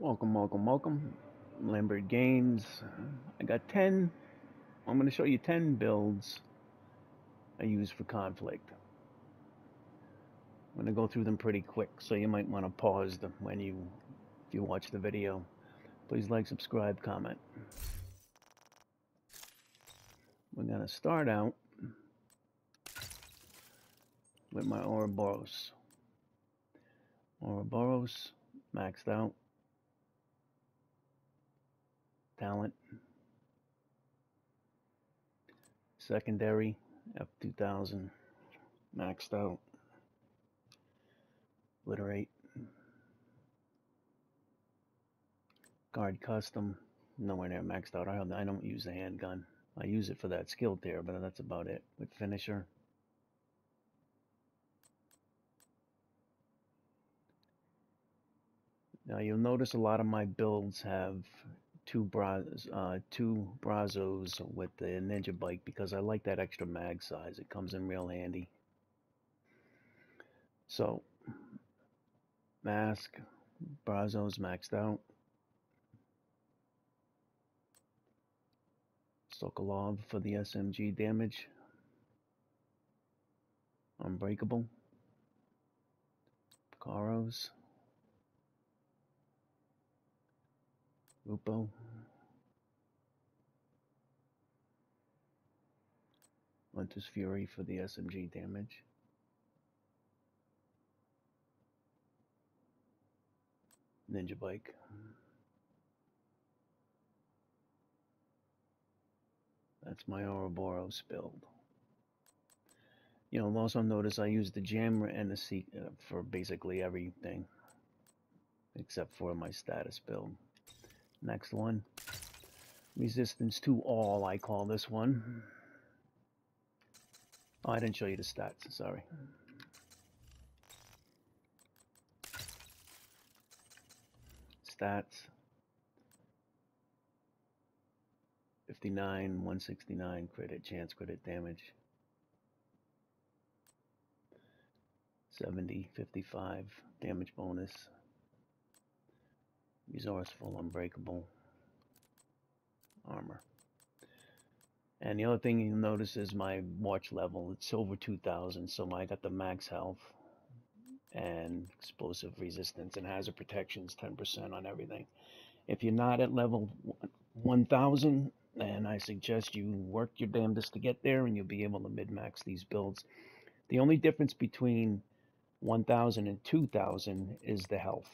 Welcome, welcome, welcome. Lambert Games. I got 10. I'm going to show you 10 builds I use for conflict. I'm going to go through them pretty quick, so you might want to pause them if you watch the video. Please like, subscribe, comment. We're going to start out with my Ouroboros. Ouroboros, maxed out. Talent. Secondary, F2000, maxed out. Obliterate. Guard custom, nowhere near maxed out. I don't use the handgun. I use it for that skill tier, but that's about it. With finisher. Now you'll notice a lot of my builds have two Brazos with the Ninja Bike because I like that extra mag size. It comes in real handy. So, mask, Brazos maxed out. Sokolov for the SMG damage. Unbreakable. Karos. Rupo. Hunter's Fury for the SMG damage. Ninja Bike. That's my Ouroboros build. You'll also notice I use the jammer and the seat for basically everything, except for my status build. Next one, resistance to all, I call this one. Oh, I didn't show you the stats, sorry. Stats, 59, 169 crit chance, crit damage. 70, 55 damage bonus. Resourceful, unbreakable, armor. And the other thing you'll notice is my watch level. It's over 2000, so I got the max health and explosive resistance and hazard protections 10% on everything. If you're not at level 1000, then I suggest you work your damnedest to get there and you'll be able to mid-max these builds. The only difference between 1000 and 2000 is the health.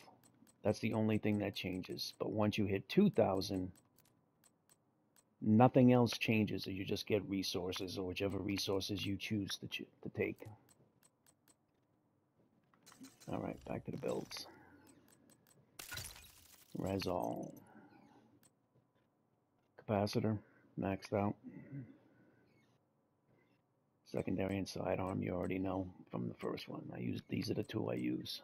That's the only thing that changes. But once you hit 2000, nothing else changes. You just get resources or whichever resources you choose to take. All right, back to the builds. Resol. Capacitor, maxed out. Secondary and sidearm, you already know from the first one. These are the two I use.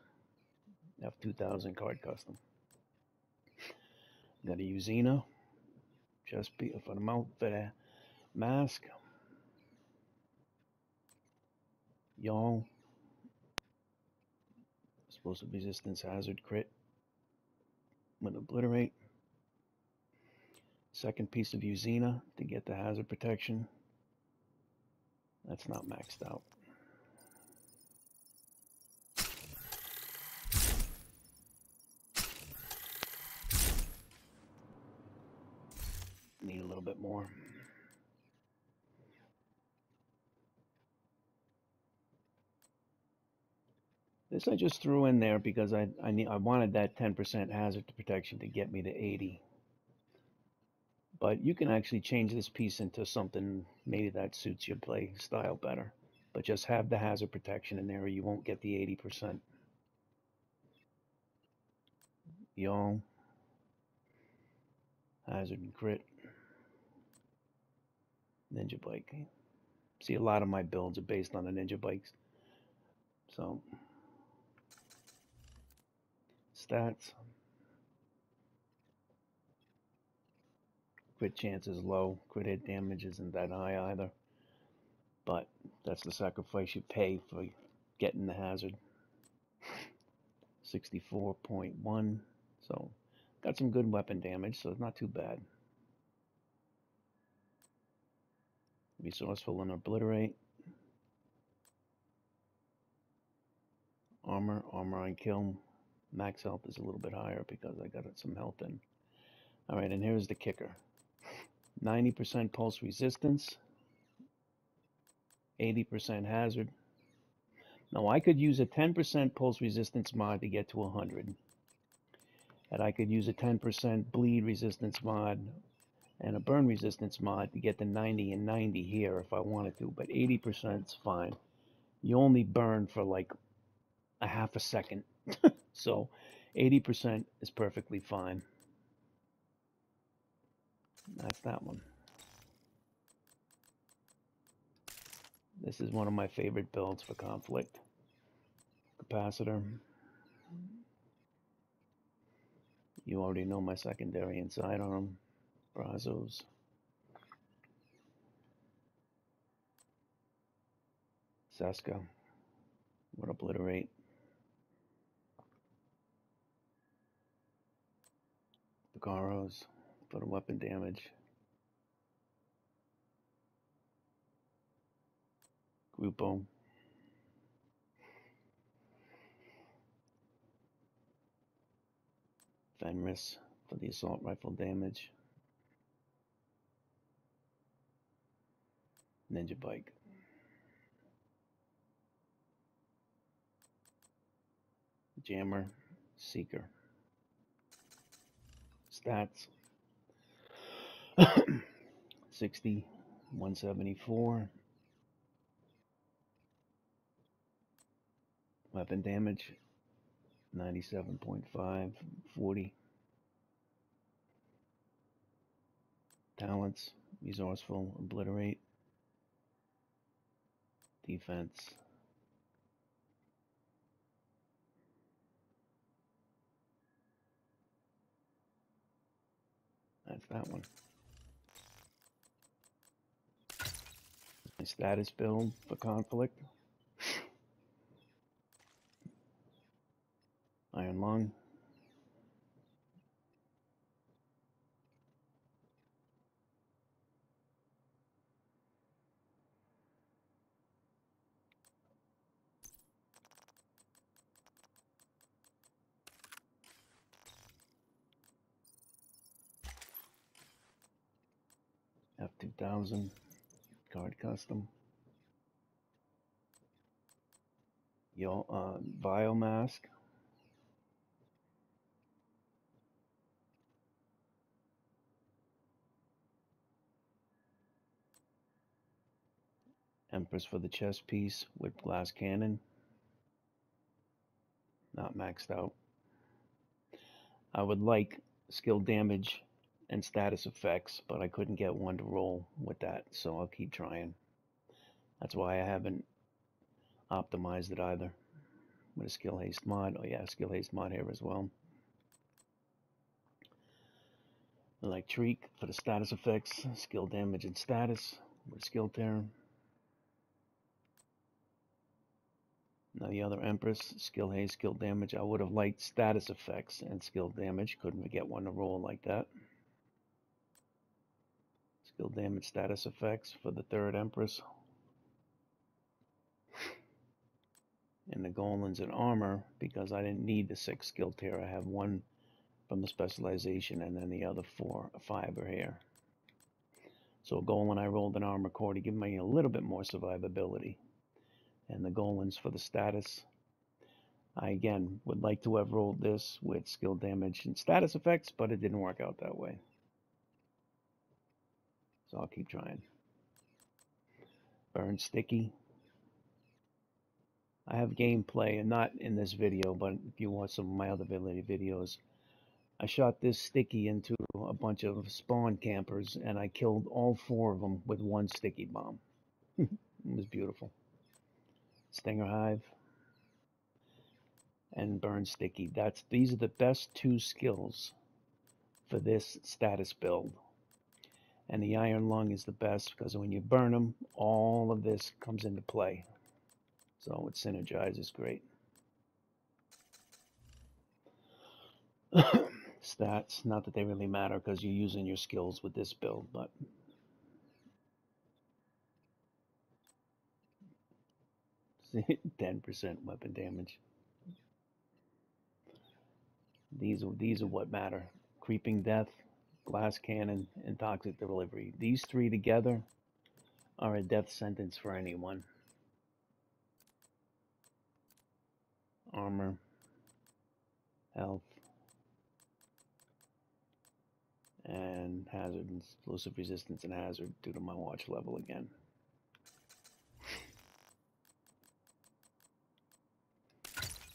F2000 card custom. Got a Usina, just for the mouth, for the mask. Y'all. Explosive resistance hazard crit. With obliterate. Second piece of Usina to get the hazard protection. That's not maxed out. Need a little bit more. This I just threw in there because I wanted that 10% hazard protection to get me to 80. But you can actually change this piece into something maybe that suits your play style better. But just have the hazard protection in there or you won't get the 80%. Y'all. Hazard and crit. Ninja Bike. See, a lot of my builds are based on the Ninja Bikes. So, stats. Crit chance is low. Crit hit damage isn't that high either. But that's the sacrifice you pay for getting the hazard. 64.1. So Got some good weapon damage, so it's not too bad. Resourceful and Obliterate. Armor on kill. Max health is a little bit higher because I got some health in. Alright, and here's the kicker. 90% pulse resistance. 80% hazard. Now I could use a 10% pulse resistance mod to get to 100. And I could use a 10% bleed resistance mod and a burn resistance mod to get to 90 and 90 here if I wanted to, but 80% is fine. You only burn for like a half a second. So 80% is perfectly fine. That's that one. This is one of my favorite builds for conflict. Capacitor. You already know my secondary and sidearm. Brazos. Seska. Would Obliterate. Picaros for the weapon damage. Grupo. Fenris for the assault rifle damage. Ninja Bike. Jammer. Seeker. Stats. 60. 174. Weapon damage. 97.5. 40. Talents. Resourceful. Obliterate. Defense. That's that one. My status build for conflict. Iron Lung. F2000. Card custom. Biomask. Empress for the chest piece with glass cannon. Not maxed out. I would like skill damage and status effects, but I couldn't get one to roll with that, so I'll keep trying. That's why I haven't optimized it either. With a skill haste mod. Oh yeah, skill haste mod here as well. Electrique for the status effects, skill damage and status with skill tear. Now the other Empress, skill haste, skill damage. I would have liked status effects and skill damage. Couldn't get one to roll like that. Skill damage, status effects for the third Empress. And the Golans and armor, because I didn't need the 6 skill tear. I have 1 from the specialization and then the other 5 are here. So Golan, I rolled an armor core to give me a little bit more survivability. And the Golans for the status. I again would like to have rolled this with skill damage and status effects, but it didn't work out that way. So I'll keep trying. Burn Sticky. I have gameplay, and not in this video, but if you watch some of my other videos, I shot this sticky into a bunch of spawn campers, and I killed all 4 of them with 1 sticky bomb. It was beautiful. Stinger Hive and Burn Sticky. These are the best 2 skills for this status build. And the Iron Lung is the best because when you burn them, all of this comes into play. So it synergizes great. stats. Not that they really matter because you're using your skills with this build, but 10% weapon damage. These are what matter. Creeping Death, Glass Cannon, and Toxic Delivery. These three together are a death sentence for anyone. Armor, health, and hazard, and explosive resistance and hazard due to my watch level again.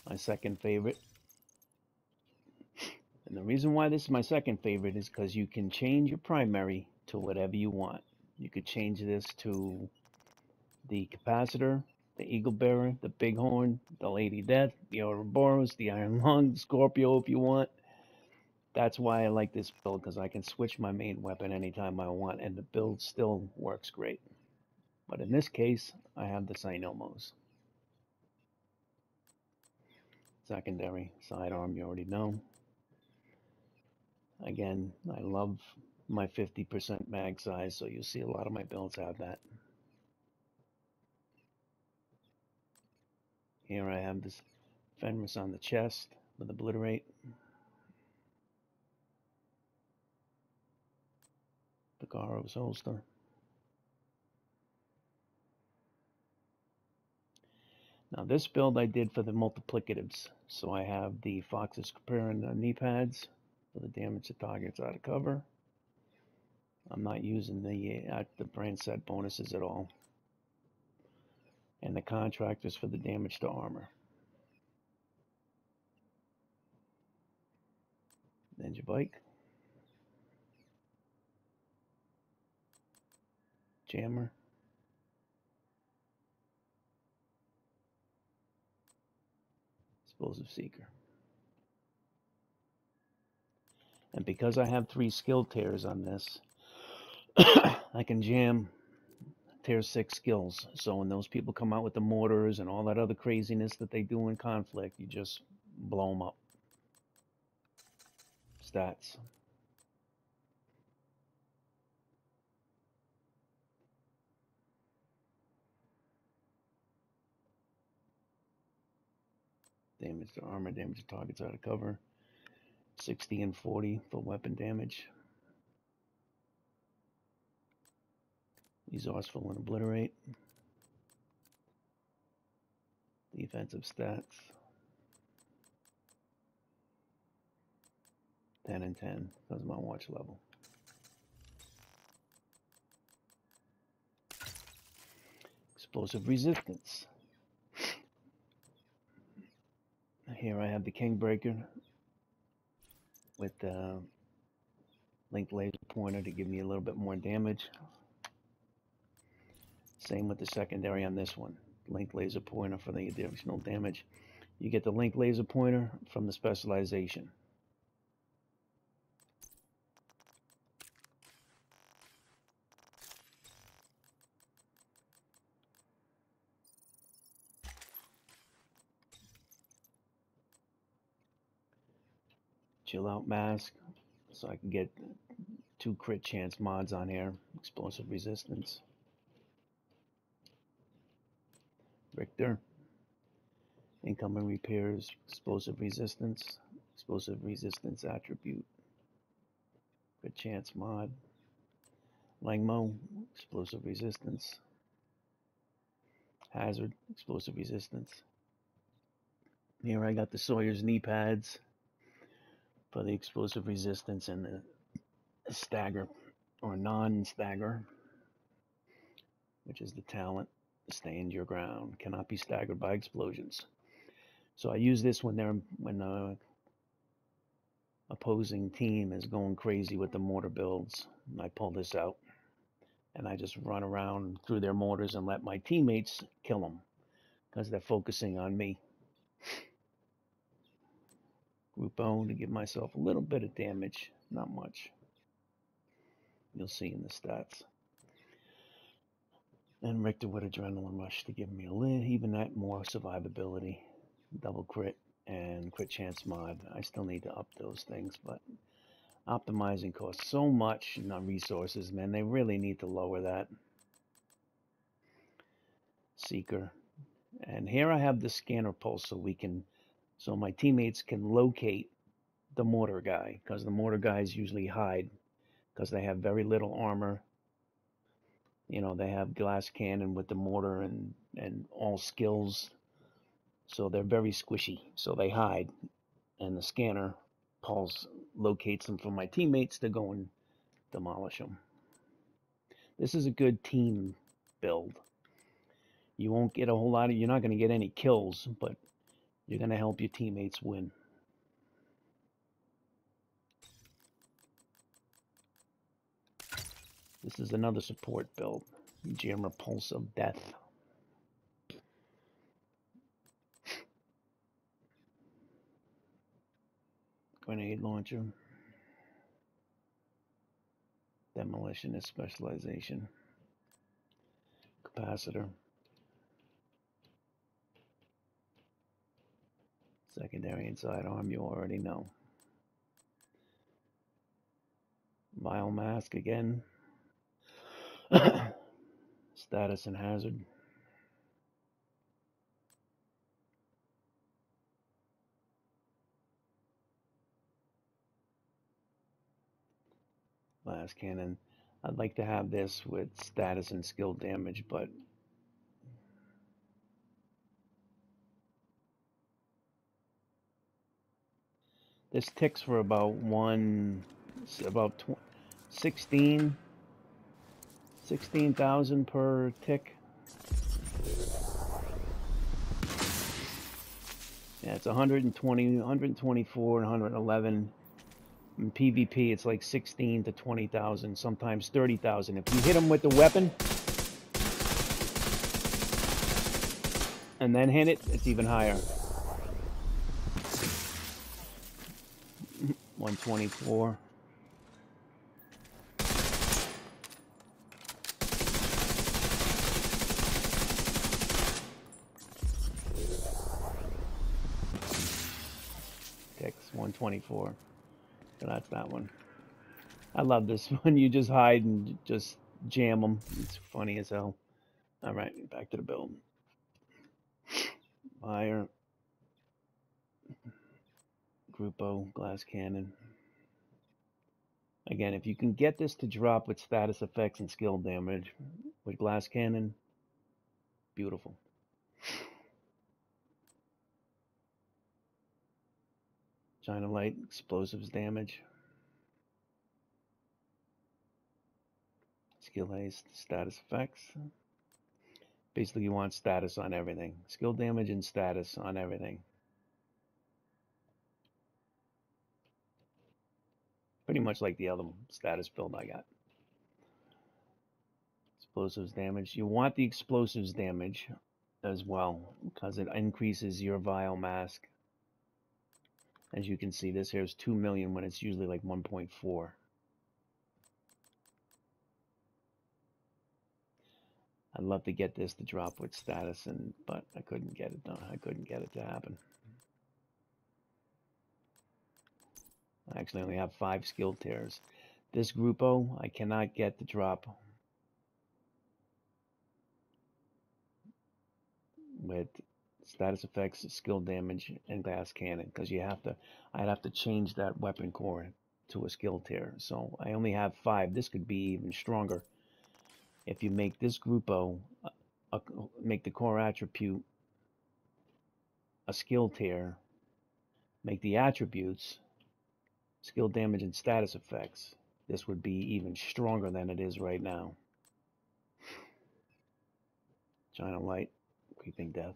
My second favorite. And the reason why this is my second favorite is because you can change your primary to whatever you want. You could change this to the Capacitor, the Eagle Bearer, the Bighorn, the Lady Death, the Ouroboros, the Iron Lung, the Scorpio if you want. That's why I like this build, because I can switch my main weapon anytime I want, and the build still works great. But in this case, I have the Cynomos. Secondary, sidearm, you already know. Again, I love my 50% mag size, so you'll see a lot of my builds have that. Here I have this Fenris on the chest with Obliterate. Piccaro's holster. Now this build I did for the multiplicatives. So I have the Fox's Caparin knee pads for the damage to targets out of cover. I'm not using the brand set bonuses at all. And the contractors for the damage to armor. Ninja Bike. Jammer. Explosive Seeker. And because I have 3 skill tiers on this, I can jam tier 6 skills. So when those people come out with the mortars and all that other craziness that they do in conflict, you just blow them up. Stats. Damage to armor, damage to targets out of cover. 60 and 40 for weapon damage. Resourceful and Obliterate. Defensive stats. 10 and 10 because of my watch level. Explosive resistance. Here I have the Kingbreaker with the linked laser pointer to give me a little bit more damage. Same with the secondary on this one. Linked laser pointer for the additional damage. You get the linked laser pointer from the specialization. Chill Out Mask, so I can get 2 crit chance mods on here. Explosive resistance. Richter. Incoming repairs, explosive resistance attribute. Crit chance mod. Langmo, explosive resistance. Hazard, explosive resistance. Here I got the Sawyer's knee pads for the explosive resistance and the stagger or non-stagger, which is the talent. Stand your ground, cannot be staggered by explosions. So I use this when the opposing team is going crazy with the mortar builds. I pull this out and I just run around through their mortars and let my teammates kill them because they're focusing on me. Group O to give myself a little bit of damage, not much. You'll see in the stats. And Richter with Adrenaline Rush to give me a little, even that more survivability. Double crit, and crit chance mod. I still need to up those things, but optimizing costs so much in resources, man. They really need to lower that. Seeker. And here I have the scanner pulse so my teammates can locate the mortar guy, because the mortar guys usually hide because they have very little armor. You know, they have glass cannon with the mortar and all skills, so they're very squishy, so they hide, and the scanner pulse locates them for my teammates to go and demolish them. This is a good team build. You won't get a whole lot of, you're not going to get any kills, but you're going to help your teammates win. This is another support build. Jammer Pulse of Death. Grenade launcher. Demolitionist specialization. Capacitor. Secondary and sidearm, you already know. Vial mask again. Status and hazard. Glass cannon. I'd like to have this with status and skill damage, but this ticks for about 16,000 per tick. Yeah, it's 120, 124, and 111. In PvP, it's like 16 to 20,000, sometimes 30,000. If you hit them with the weapon and then hit it, it's even higher. 124. Ticks, 124. So that's that one. I love this one. You just hide and just jam them. It's funny as hell. All right, back to the build. Fire. Grupo, glass cannon. Again, if you can get this to drop with status effects and skill damage with glass cannon, beautiful. China light, explosives damage. Skill haste, status effects. Basically, you want status on everything. Skill damage and status on everything. Pretty much like the other status build I got. Explosives damage. You want the explosives damage as well, because it increases your vial mask. As you can see, this here is 2 million when it's usually like 1.4. I'd love to get this to drop with status, but I couldn't get it done. I couldn't get it to happen. I actually only have 5 skill tiers. This Grupo, I cannot get to drop with status effects, skill damage, and glass cannon, because I'd have to change that weapon core to a skill tier. So I only have 5. This could be even stronger if you make this Grupo, make the core attribute a skill tier, make the attributes skill damage and status effects. This would be even stronger than it is right now. China light, creeping death.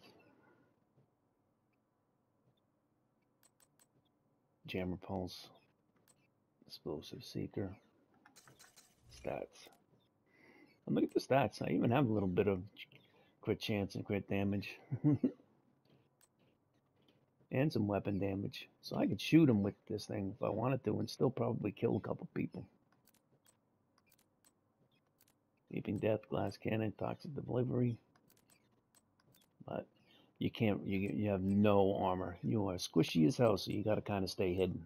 Jammer pulse, explosive seeker, stats. And look at the stats. I even have a little bit of crit chance and crit damage. And some weapon damage. So I could shoot him with this thing if I wanted to and still probably kill a couple people. Creeping death, glass cannon, toxic delivery. But You can't. You have no armor. You are squishy as hell, so you got to kind of stay hidden.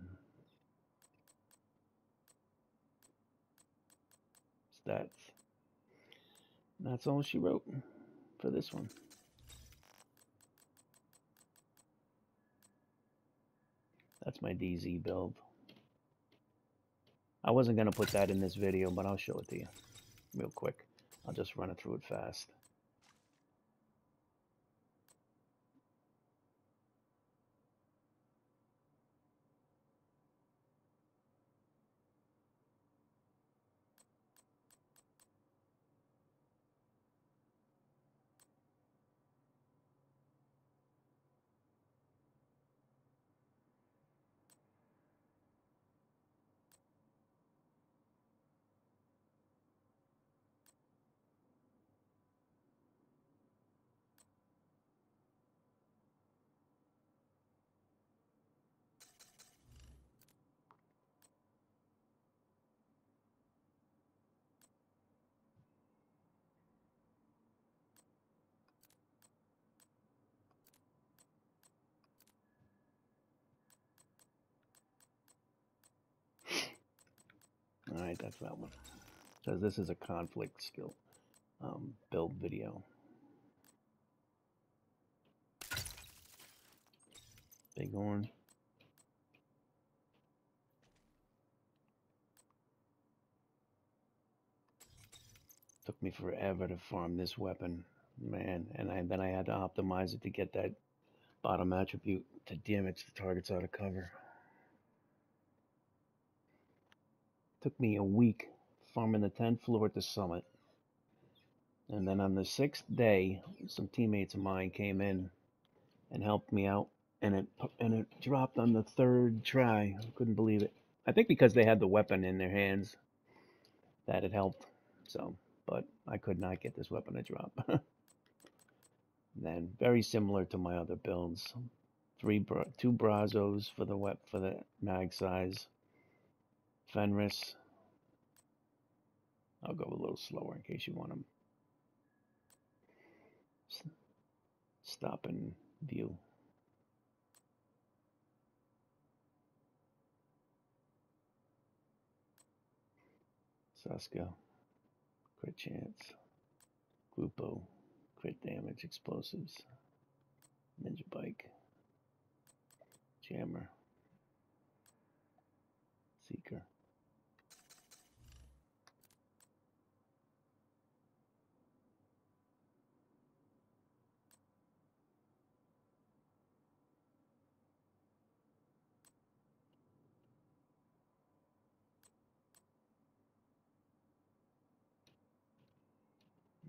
That's that's all she wrote for this one. That's my DZ build. I wasn't gonna put that in this video, but I'll show it to you real quick. I'll just run it through it fast. All right, that's that one. Says this is a conflict skill build video. Bighorn. Took me forever to farm this weapon, man, and then I had to optimize it to get that bottom attribute to damage the targets out of cover. Took me a week farming the 10th floor at the summit. And then on the 6th day, some teammates of mine came in and helped me out, and it dropped on the 3rd try. I couldn't believe it. I think because they had the weapon in their hands that it helped. So, but I could not get this weapon to drop. Then very similar to my other builds. 2 Brazos for the mag size. Fenris. I'll go a little slower in case you want to stop and view. Saska, crit chance. Grupo, crit damage, explosives. Ninja bike. Jammer. Seeker.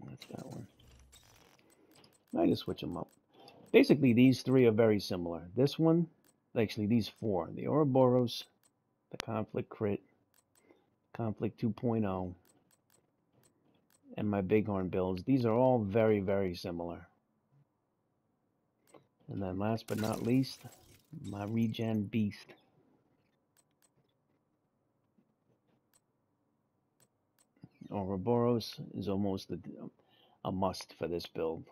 That's that one. I just switch them up. Basically, these 3 are very similar. This one, actually these 4, the Ouroboros, the Conflict Crit, Conflict 2.0, and my Bighorn builds. These are all very, very similar. And then last but not least, my Regen Beast. Ouroboros is almost a must for this build.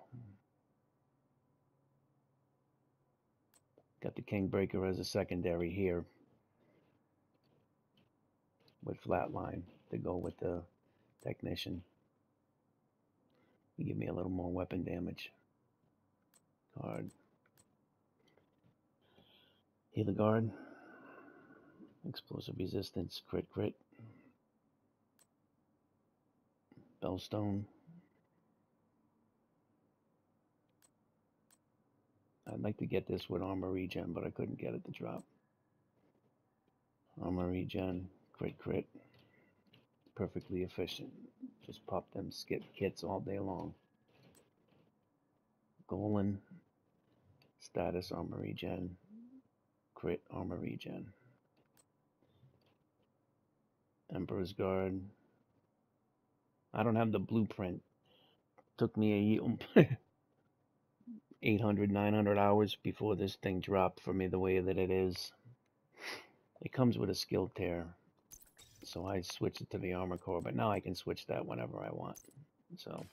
Got the Kingbreaker as a secondary here with Flatline to go with the Technician. You give me a little more weapon damage. Guard. Healer Guard. Explosive Resistance. Crit Crit. Bellstone. I'd like to get this with Armor Regen, but I couldn't get it to drop. Armor Regen. Crit Crit. Perfectly efficient. Just pop them skip kits all day long. Golan. Status Armor Regen. Crit Armor Regen. Emperor's Guard. I don't have the blueprint. Took me a 800, 900 hours before this thing dropped for me the way that it is. It comes with a skill tear. So I switched it to the Armor Core, but now I can switch that whenever I want. So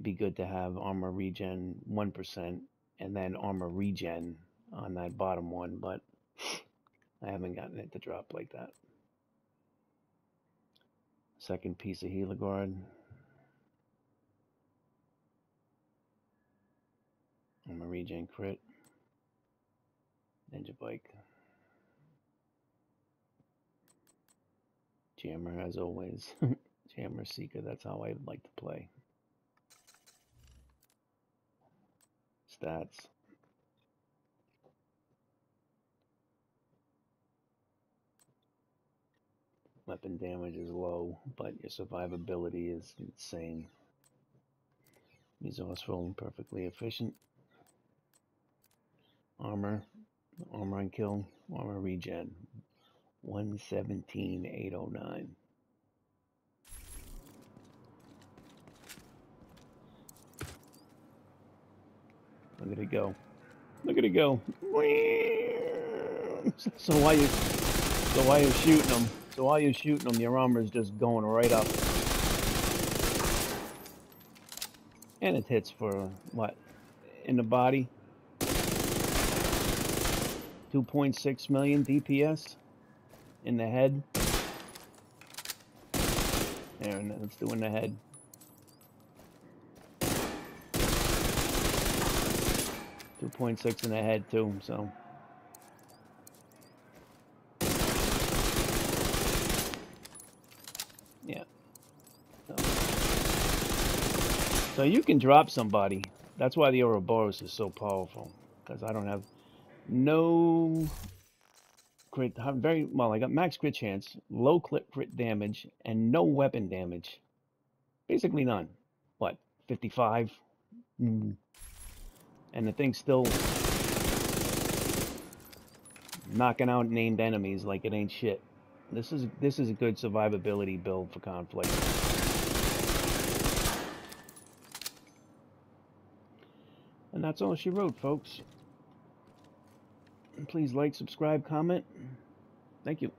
be good to have armor regen 1% and then armor regen on that bottom one, but I haven't gotten it to drop like that. Second piece of Healer Guard. Armor regen crit. Ninja Bike. Jammer as always. Jammer Seeker, that's how I like to play. Stats. Weapon damage is low, but your survivability is insane. Resourceful, perfectly efficient. Armor and kill, armor regen. 117,809. Look at it go. Look at it go. So while you're shooting them, your armor is just going right up. And it hits for what? In the body? 2.6 million DPS in the head. There, and let's do in the head. .6 in the head too, so. Yeah. So you can drop somebody. That's why the Ouroboros is so powerful. Because I don't have no crit, very well. I got max crit chance, low crit damage, and no weapon damage. Basically none. What? 55. And the thing's still knocking out named enemies like it ain't shit. This is a good survivability build for Conflict. And that's all she wrote, folks. Please like, subscribe, comment. Thank you.